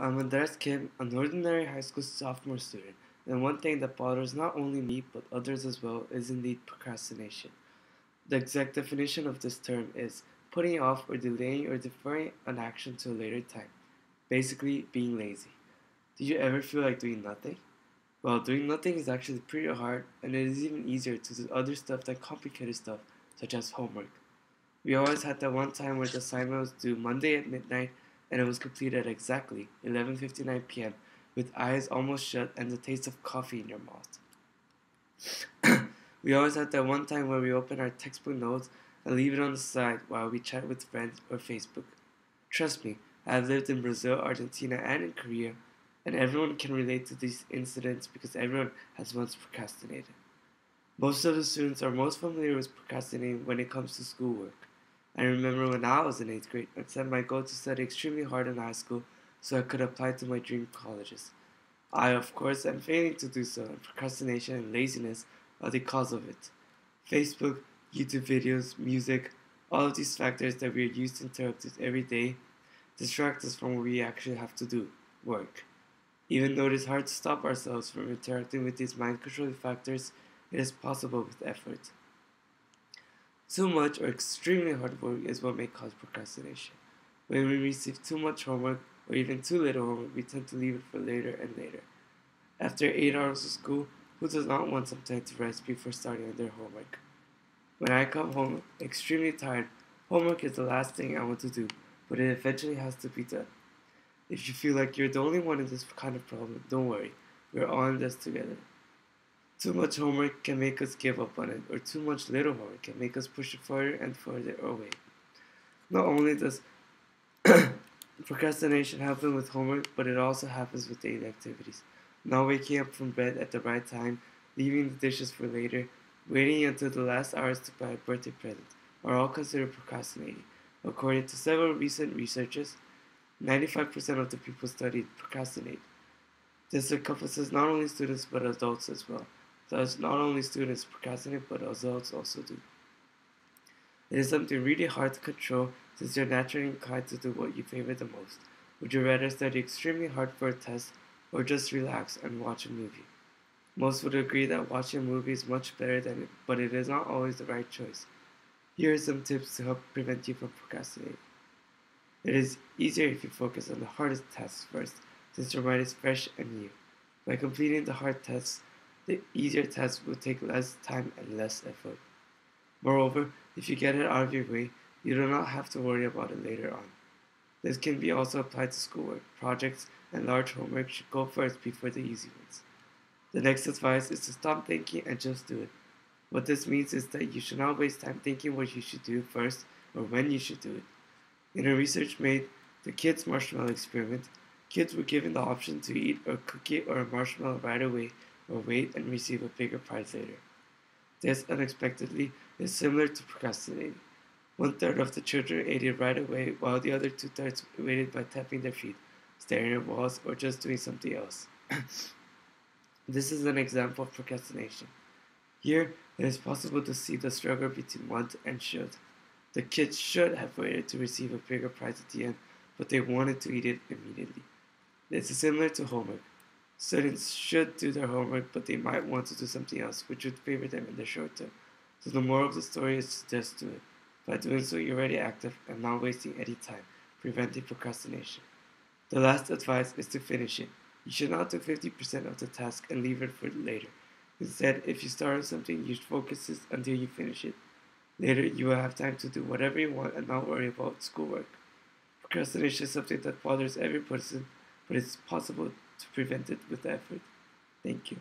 I'm Andres Kim, an ordinary high school sophomore student, and one thing that bothers not only me but others as well is indeed procrastination. The exact definition of this term is putting off or delaying or deferring an action to a later time, basically being lazy. Do you ever feel like doing nothing? Well, doing nothing is actually pretty hard, and it is even easier to do other stuff than complicated stuff, such as homework. We always had that one time where the assignment was due Monday at midnight and it was completed at exactly 11:59 p.m. with eyes almost shut and the taste of coffee in your mouth. We always had that one time where we open our textbook notes and leave it on the side while we chat with friends or Facebook. Trust me, I have lived in Brazil, Argentina, and in Korea, and everyone can relate to these incidents because everyone has once procrastinated. Most of the students are most familiar with procrastinating when it comes to schoolwork. I remember when I was in 8th grade, I set my goal to study extremely hard in high school so I could apply to my dream colleges. I, of course, am failing to do so, and procrastination and laziness are the cause of it. Facebook, YouTube videos, music, all of these factors that we are used to interrupted every day distract us from what we actually have to do, work. Even though it is hard to stop ourselves from interacting with these mind-controlling factors, it is possible with effort. Too much or extremely hard work is what may cause procrastination. When we receive too much homework or even too little homework, we tend to leave it for later and later. After 8 hours of school, who does not want some time to rest before starting on their homework? When I come home extremely tired, homework is the last thing I want to do, but it eventually has to be done. If you feel like you're the only one in this kind of problem, don't worry, we're all in this together. Too much homework can make us give up on it, or too much little homework can make us push it further and further away. Not only does procrastination happen with homework, but it also happens with daily activities. Not waking up from bed at the right time, leaving the dishes for later, waiting until the last hours to buy a birthday present are all considered procrastinating. According to several recent researches, 95% of the people studied procrastinate. This encompasses not only students but adults as well. Thus, not only students procrastinate, but adults also do. It is something really hard to control since you're naturally inclined to do what you favor the most. Would you rather study extremely hard for a test or just relax and watch a movie? Most would agree that watching a movie is much better than it, but it is not always the right choice. Here are some tips to help prevent you from procrastinating. It is easier if you focus on the hardest tasks first, since your mind is fresh and new. By completing the hard tests, the easier tasks will take less time and less effort. Moreover, if you get it out of your way, you do not have to worry about it later on. This can be also applied to schoolwork. Projects and large homework should go first before the easy ones. The next advice is to stop thinking and just do it. What this means is that you should not waste time thinking what you should do first or when you should do it. In a research made the kids' marshmallow experiment, kids were given the option to eat a cookie or a marshmallow right away or wait and receive a bigger prize later. This, unexpectedly, is similar to procrastinating. 1/3 of the children ate it right away, while the other 2/3 waited by tapping their feet, staring at walls, or just doing something else. This is an example of procrastination. Here, it is possible to see the struggle between want and should. The kids should have waited to receive a bigger prize at the end, but they wanted to eat it immediately. This is similar to homework. Students should do their homework, but they might want to do something else, which would favor them in the short term. So the moral of the story is to just do it. By doing so, you're already active and not wasting any time, preventing procrastination. The last advice is to finish it. You should not do 50% of the task and leave it for later. Instead, if you start on something, you should focus it until you finish it. Later, you will have time to do whatever you want and not worry about schoolwork. Procrastination is something that bothers every person, but it's possible to prevent it with effort. Thank you.